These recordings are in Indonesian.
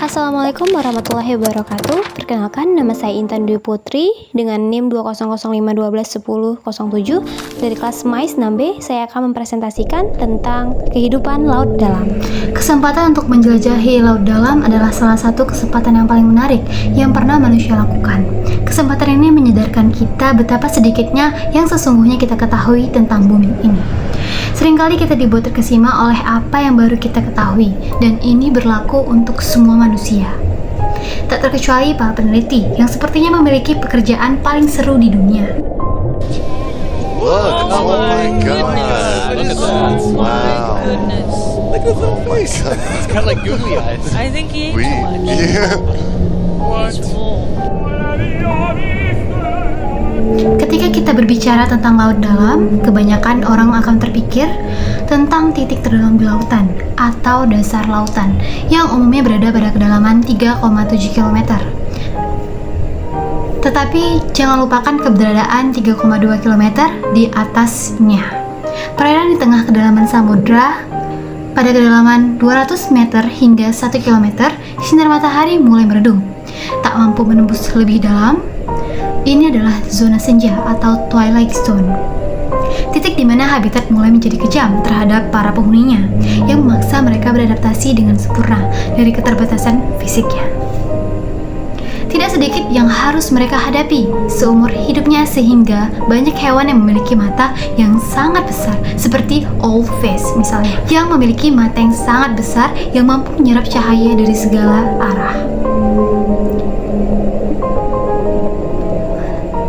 Assalamualaikum warahmatullahi wabarakatuh. Perkenalkan, nama saya Intan Dwi Putri dengan NIM 20051211007 dari kelas MAIS 6B. Saya akan mempresentasikan tentang kehidupan laut dalam. Kesempatan untuk menjelajahi laut dalam adalah salah satu kesempatan yang paling menarik yang pernah manusia lakukan. Kesempatan ini menyadarkan kita betapa sedikitnya yang sesungguhnya kita ketahui tentang bumi ini. Seringkali kita dibuat terkesima oleh apa yang baru kita ketahui, dan ini berlaku untuk semua manusia. Tak terkecuali para peneliti yang sepertinya memiliki pekerjaan paling seru di dunia. Look, oh my god. Look at that. Wow. Goodness. Look at the face. It's kind of like googly eyes. I think he ate We, too much. yeah. He's full. Ketika kita berbicara tentang laut dalam, kebanyakan orang akan terpikir tentang titik terdalam di lautan atau dasar lautan yang umumnya berada pada kedalaman 3,7 km. Tetapi jangan lupakan keberadaan 3,2 km di atasnya. Perairan di tengah kedalaman samudra pada kedalaman 200 meter hingga 1 km, sinar matahari mulai meredup. Tak mampu menembus lebih dalam. Ini adalah zona senja atau twilight zone. Titik di mana habitat mulai menjadi kejam terhadap para penghuninya yang memaksa mereka beradaptasi dengan sempurna dari keterbatasan fisiknya. Tidak sedikit yang harus mereka hadapi seumur hidupnya, sehingga banyak hewan yang memiliki mata yang sangat besar seperti owlfish misalnya, yang memiliki mata yang sangat besar yang mampu menyerap cahaya dari segala arah.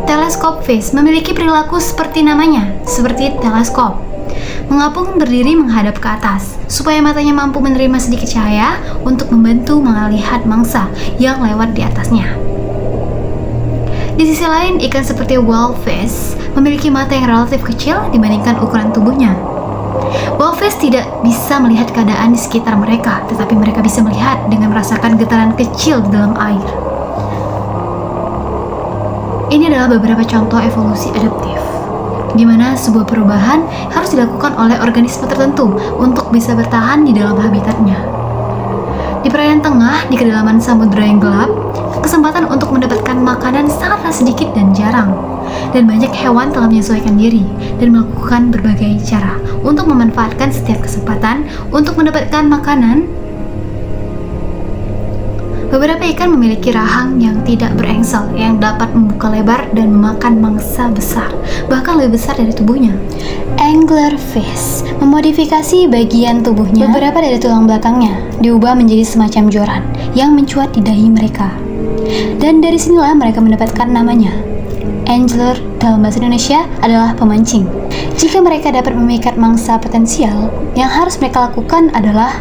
Teleskop fish memiliki perilaku seperti namanya, seperti teleskop. Mengapung berdiri menghadap ke atas, supaya matanya mampu menerima sedikit cahaya untuk membantu melihat mangsa yang lewat di atasnya. Di sisi lain, ikan seperti whalefish memiliki mata yang relatif kecil dibandingkan ukuran tubuhnya. Whalefish tidak bisa melihat keadaan di sekitar mereka, tetapi mereka bisa melihat dengan merasakan getaran kecil di dalam air. Ini adalah beberapa contoh evolusi adaptif, di mana sebuah perubahan harus dilakukan oleh organisme tertentu untuk bisa bertahan di dalam habitatnya. Di perairan tengah, di kedalaman samudera yang gelap, kesempatan untuk mendapatkan makanan sangatlah sedikit dan jarang, dan banyak hewan telah menyesuaikan diri dan melakukan berbagai cara untuk memanfaatkan setiap kesempatan untuk mendapatkan makanan. Beberapa ikan memiliki rahang yang tidak berengsel yang dapat membuka lebar dan memakan mangsa besar, bahkan lebih besar dari tubuhnya. Anglerfish memodifikasi bagian tubuhnya, beberapa dari tulang belakangnya diubah menjadi semacam joran yang mencuat di dahi mereka. Dan dari sinilah mereka mendapatkan namanya. Angler dalam bahasa Indonesia adalah pemancing. Jika mereka dapat memikat mangsa potensial, yang harus mereka lakukan adalah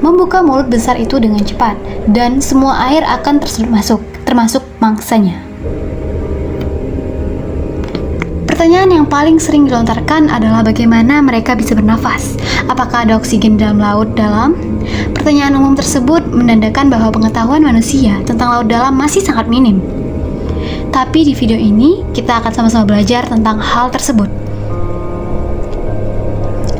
membuka mulut besar itu dengan cepat, dan semua air akan tersedot masuk, termasuk mangsanya. Pertanyaan yang paling sering dilontarkan adalah bagaimana mereka bisa bernafas. Apakah ada oksigen dalam laut dalam? Pertanyaan umum tersebut menandakan bahwa pengetahuan manusia tentang laut dalam masih sangat minim. Tapi di video ini, kita akan sama-sama belajar tentang hal tersebut.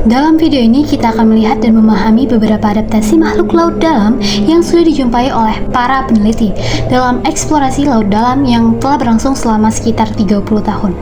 Dalam video ini kita akan melihat dan memahami beberapa adaptasi makhluk laut dalam yang sudah dijumpai oleh para peneliti dalam eksplorasi laut dalam yang telah berlangsung selama sekitar 30 tahun.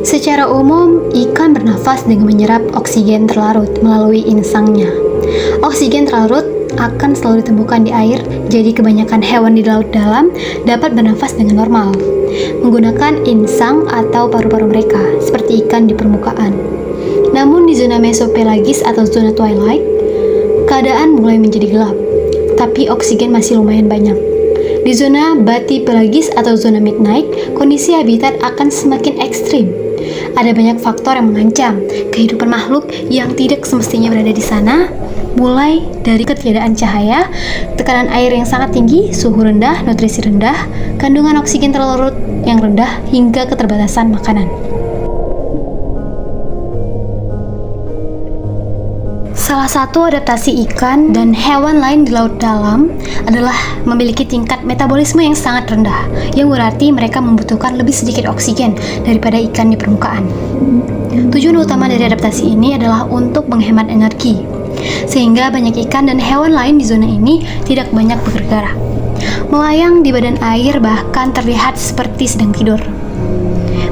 Secara umum, ikan bernafas dengan menyerap oksigen terlarut melalui insangnya. Oksigen terlarut akan selalu ditemukan di air, jadi kebanyakan hewan di laut dalam dapat bernafas dengan normal, menggunakan insang atau paru-paru mereka, seperti ikan di permukaan. Namun di zona mesopelagis atau zona twilight, keadaan mulai menjadi gelap. tapi oksigen masih lumayan banyak. Di zona batipelagis atau zona midnight, kondisi habitat akan semakin ekstrim. Ada banyak faktor yang mengancam kehidupan makhluk yang tidak semestinya berada di sana, mulai dari ketiadaan cahaya, tekanan air yang sangat tinggi, suhu rendah, nutrisi rendah, kandungan oksigen terlarut yang rendah, hingga keterbatasan makanan. Salah satu adaptasi ikan dan hewan lain di laut dalam adalah memiliki tingkat metabolisme yang sangat rendah, yang berarti mereka membutuhkan lebih sedikit oksigen daripada ikan di permukaan. Tujuan utama dari adaptasi ini adalah untuk menghemat energi, sehingga banyak ikan dan hewan lain di zona ini tidak banyak bergerak. Melayang di badan air bahkan terlihat seperti sedang tidur.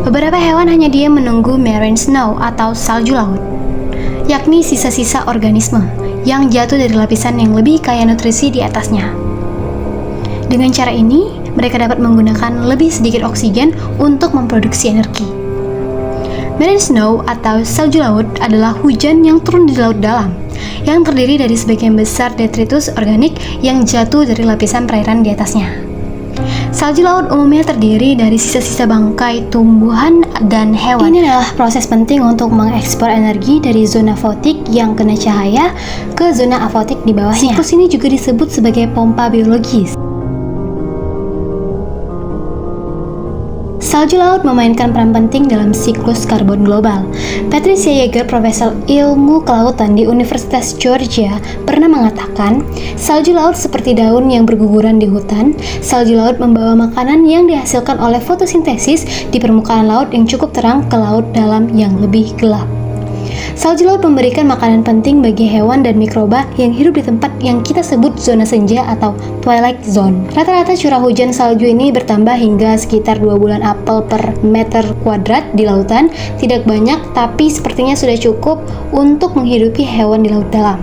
Beberapa hewan hanya diam menunggu marine snow atau salju laut, yakni sisa-sisa organisme yang jatuh dari lapisan yang lebih kaya nutrisi di atasnya. Dengan cara ini, mereka dapat menggunakan lebih sedikit oksigen untuk memproduksi energi. Marine snow atau salju laut adalah hujan yang turun di laut dalam, yang terdiri dari sebagian besar detritus organik yang jatuh dari lapisan perairan di atasnya. Salju laut umumnya terdiri dari sisa-sisa bangkai tumbuhan dan hewan. Ini adalah proses penting untuk mengekspor energi dari zona fotik yang kena cahaya ke zona afotik di bawahnya. Siklus ini juga disebut sebagai pompa biologis. Salju laut memainkan peran penting dalam siklus karbon global. Patricia Yeager, profesor ilmu kelautan di Universitas Georgia, pernah mengatakan, salju laut seperti daun yang berguguran di hutan. Salju laut membawa makanan yang dihasilkan oleh fotosintesis di permukaan laut yang cukup terang ke laut dalam yang lebih gelap. Salju laut memberikan makanan penting bagi hewan dan mikroba yang hidup di tempat yang kita sebut zona senja atau twilight zone. Rata-rata curah hujan salju ini bertambah hingga sekitar 2 bulan apel per meter kuadrat di lautan. Tidak banyak, tapi sepertinya sudah cukup untuk menghidupi hewan di laut dalam.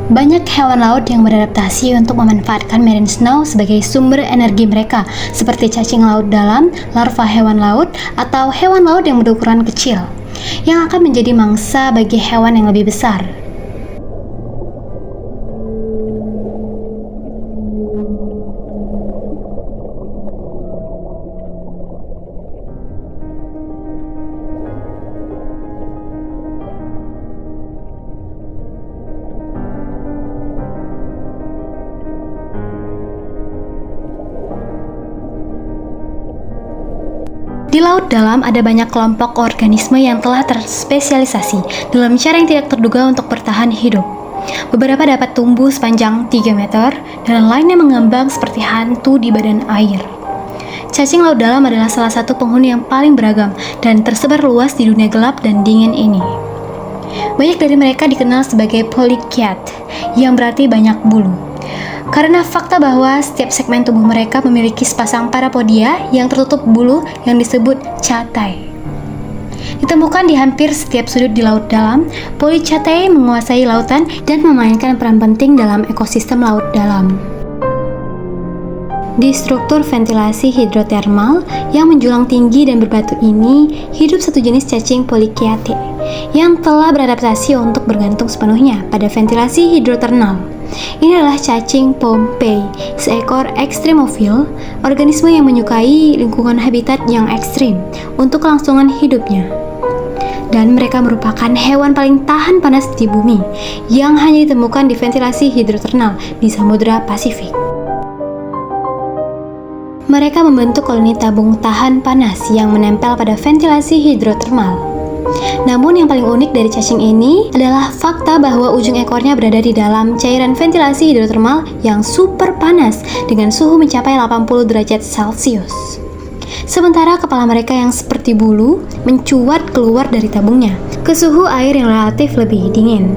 Banyak hewan laut yang beradaptasi untuk memanfaatkan marine snow sebagai sumber energi mereka, seperti cacing laut dalam, larva hewan laut, atau hewan laut yang berukuran kecil, yang akan menjadi mangsa bagi hewan yang lebih besar. Di laut dalam ada banyak kelompok organisme yang telah terspesialisasi dalam cara yang tidak terduga untuk bertahan hidup. Beberapa dapat tumbuh sepanjang 3 meter dan lainnya mengambang seperti hantu di badan air. Cacing laut dalam adalah salah satu penghuni yang paling beragam dan tersebar luas di dunia gelap dan dingin ini. Banyak dari mereka dikenal sebagai polychaet, yang berarti banyak bulu, karena fakta bahwa setiap segmen tubuh mereka memiliki sepasang parapodia yang tertutup bulu yang disebut chaetae. Ditemukan di hampir setiap sudut di laut dalam, polychaetae menguasai lautan dan memainkan peran penting dalam ekosistem laut dalam. Di struktur ventilasi hidrotermal yang menjulang tinggi dan berbatu ini, hidup satu jenis cacing polychaetae yang telah beradaptasi untuk bergantung sepenuhnya pada ventilasi hidrotermal. Ini adalah cacing Pompei, seekor ekstremofil, organisme yang menyukai lingkungan habitat yang ekstrim untuk kelangsungan hidupnya. Dan mereka merupakan hewan paling tahan panas di bumi, yang hanya ditemukan di ventilasi hidrotermal di Samudra Pasifik. Mereka membentuk koloni tabung tahan panas yang menempel pada ventilasi hidrotermal. Namun yang paling unik dari cacing ini adalah fakta bahwa ujung ekornya berada di dalam cairan ventilasi hidrotermal yang super panas dengan suhu mencapai 80 derajat Celcius. Sementara kepala mereka yang seperti bulu mencuat keluar dari tabungnya ke suhu air yang relatif lebih dingin.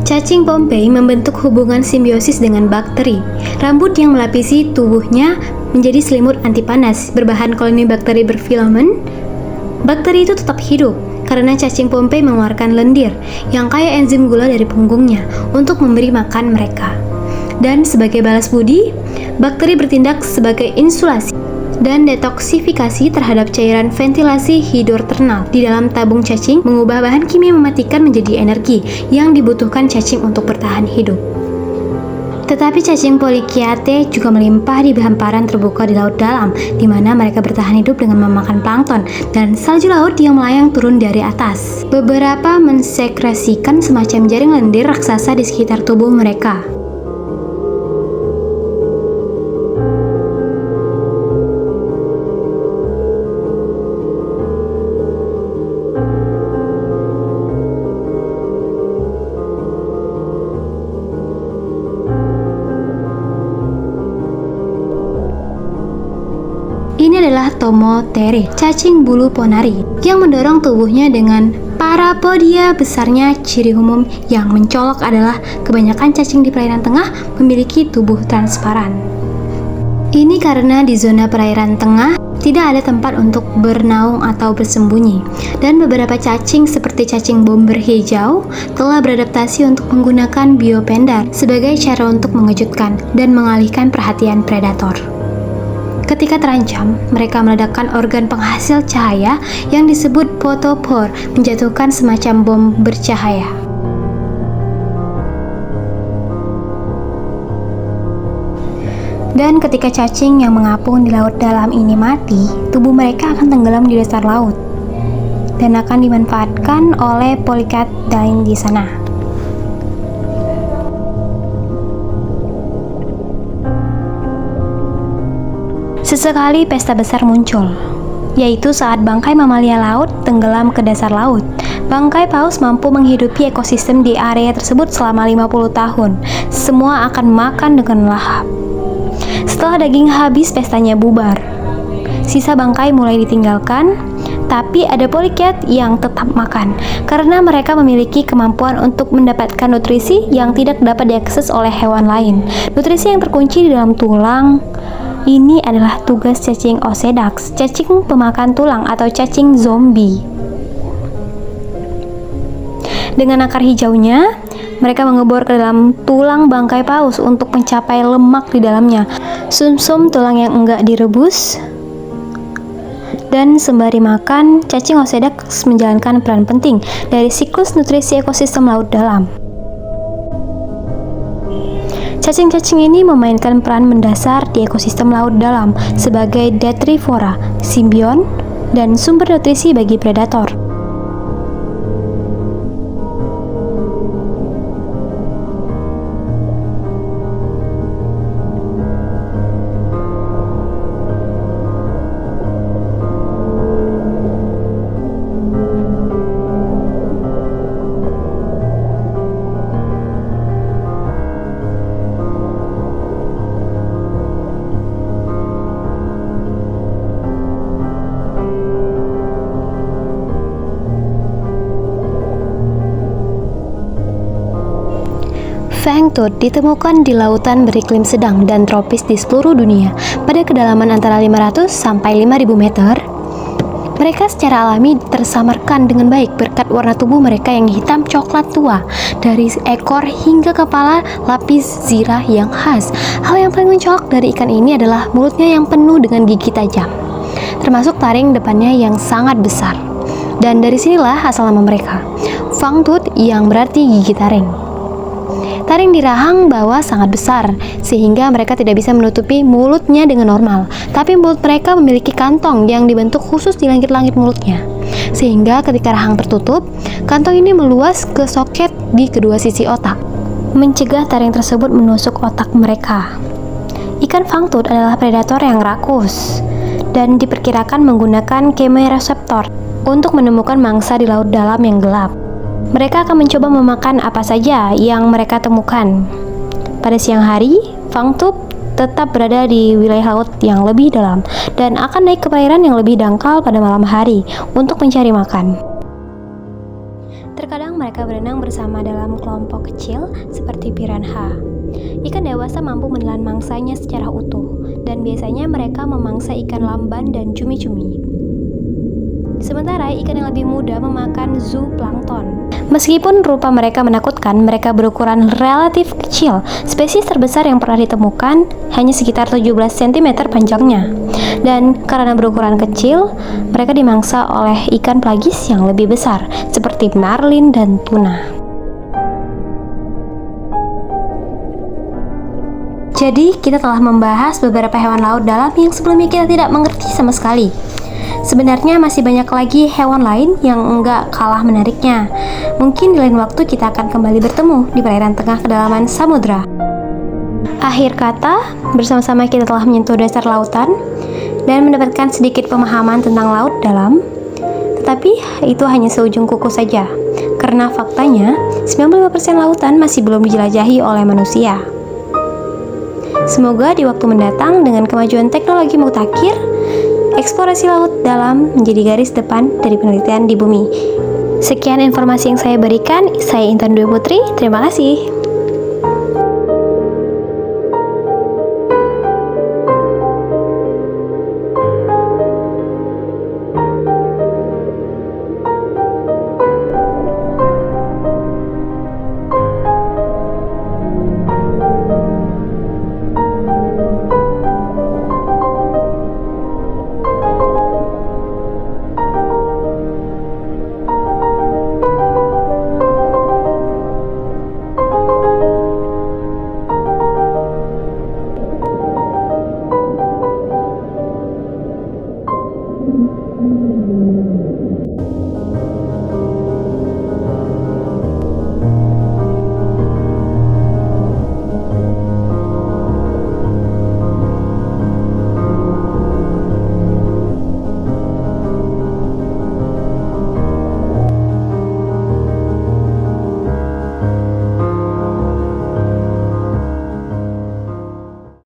Cacing Pompei membentuk hubungan simbiosis dengan bakteri. Rambut yang melapisi tubuhnya menjadi selimut anti panas berbahan koloni bakteri berfilamen. Bakteri itu tetap hidup karena cacing Pompei mengeluarkan lendir yang kaya enzim gula dari punggungnya untuk memberi makan mereka. Dan sebagai balas budi, bakteri bertindak sebagai insulasi dan detoksifikasi terhadap cairan ventilasi hidrothermal di dalam tabung cacing, mengubah bahan kimia mematikan menjadi energi yang dibutuhkan cacing untuk bertahan hidup. Tetapi cacing Polychaete juga melimpah di hamparan terbuka di laut dalam, di mana mereka bertahan hidup dengan memakan plankton dan salju laut yang melayang turun dari atas. Beberapa mensekresikan semacam jaring lendir raksasa di sekitar tubuh mereka. Ini adalah Tomothere, cacing bulu ponari, yang mendorong tubuhnya dengan parapodia besarnya. Ciri umum yang mencolok adalah kebanyakan cacing di perairan tengah memiliki tubuh transparan. Ini karena di zona perairan tengah tidak ada tempat untuk bernaung atau bersembunyi, dan beberapa cacing seperti cacing bomber hijau telah beradaptasi untuk menggunakan biopendar sebagai cara untuk mengejutkan dan mengalihkan perhatian predator. Ketika terancam, mereka meledakkan organ penghasil cahaya yang disebut photopore, menjatuhkan semacam bom bercahaya. Dan ketika cacing yang mengapung di laut dalam ini mati, tubuh mereka akan tenggelam di dasar laut dan akan dimanfaatkan oleh Polychaete lain di sana. Sesekali pesta besar muncul, yaitu saat bangkai mamalia laut tenggelam ke dasar laut. Bangkai paus mampu menghidupi ekosistem di area tersebut selama 50 tahun. Semua akan makan dengan lahap. Setelah daging habis, pestanya bubar. Sisa bangkai mulai ditinggalkan, tapi ada Polychaete yang tetap makan, karena mereka memiliki kemampuan untuk mendapatkan nutrisi yang tidak dapat diakses oleh hewan lain. Nutrisi yang terkunci di dalam tulang. Ini adalah tugas cacing Osedax, cacing pemakan tulang atau cacing zombie. Dengan akar hijaunya, mereka mengebor ke dalam tulang bangkai paus untuk mencapai lemak di dalamnya, sumsum tulang yang enggak direbus. Dan sembari makan, cacing Osedax menjalankan peran penting dari siklus nutrisi ekosistem laut dalam. Cacing-cacing ini memainkan peran mendasar di ekosistem laut dalam sebagai detrivora, simbion, dan sumber nutrisi bagi predator. Fangtooth ditemukan di lautan beriklim sedang dan tropis di seluruh dunia pada kedalaman antara 500 sampai 5000 meter. Mereka secara alami tersamarkan dengan baik berkat warna tubuh mereka yang hitam coklat tua, dari ekor hingga kepala lapis zirah yang khas. Hal yang paling mencolok dari ikan ini adalah mulutnya yang penuh dengan gigi tajam, termasuk taring depannya yang sangat besar. Dan dari sinilah asal nama mereka, Fangtooth, yang berarti gigi taring. Taring di rahang bawah sangat besar, sehingga mereka tidak bisa menutupi mulutnya dengan normal. Tapi mulut mereka memiliki kantong yang dibentuk khusus di langit-langit mulutnya, sehingga ketika rahang tertutup, kantong ini meluas ke soket di kedua sisi otak, mencegah taring tersebut menusuk otak mereka. Ikan Fangtooth adalah predator yang rakus, dan diperkirakan menggunakan kemoreseptor untuk menemukan mangsa di laut dalam yang gelap. Mereka akan mencoba memakan apa saja yang mereka temukan. Pada siang hari, Fangtooth tetap berada di wilayah laut yang lebih dalam dan akan naik ke perairan yang lebih dangkal pada malam hari untuk mencari makan. Terkadang mereka berenang bersama dalam kelompok kecil seperti piranha. Ikan dewasa mampu menelan mangsanya secara utuh, dan biasanya mereka memangsa ikan lamban dan cumi-cumi. Sementara ikan yang lebih muda memakan zooplankton. Meskipun rupa mereka menakutkan, mereka berukuran relatif kecil. Spesies terbesar yang pernah ditemukan hanya sekitar 17 cm panjangnya. Dan karena berukuran kecil, mereka dimangsa oleh ikan pelagis yang lebih besar, seperti marlin dan tuna. Jadi, kita telah membahas beberapa hewan laut dalam yang sebelumnya kita tidak mengerti sama sekali. Sebenarnya masih banyak lagi hewan lain yang enggak kalah menariknya. Mungkin di lain waktu kita akan kembali bertemu di perairan tengah kedalaman samudra. Akhir kata, bersama-sama kita telah menyentuh dasar lautan dan mendapatkan sedikit pemahaman tentang laut dalam. Tetapi itu hanya seujung kuku saja, karena faktanya 95% lautan masih belum dijelajahi oleh manusia. Semoga di waktu mendatang dengan kemajuan teknologi mutakhir, eksplorasi laut dalam menjadi garis depan dari penelitian di bumi. Sekian informasi yang saya berikan, saya Intan Dwi Putri, terima kasih.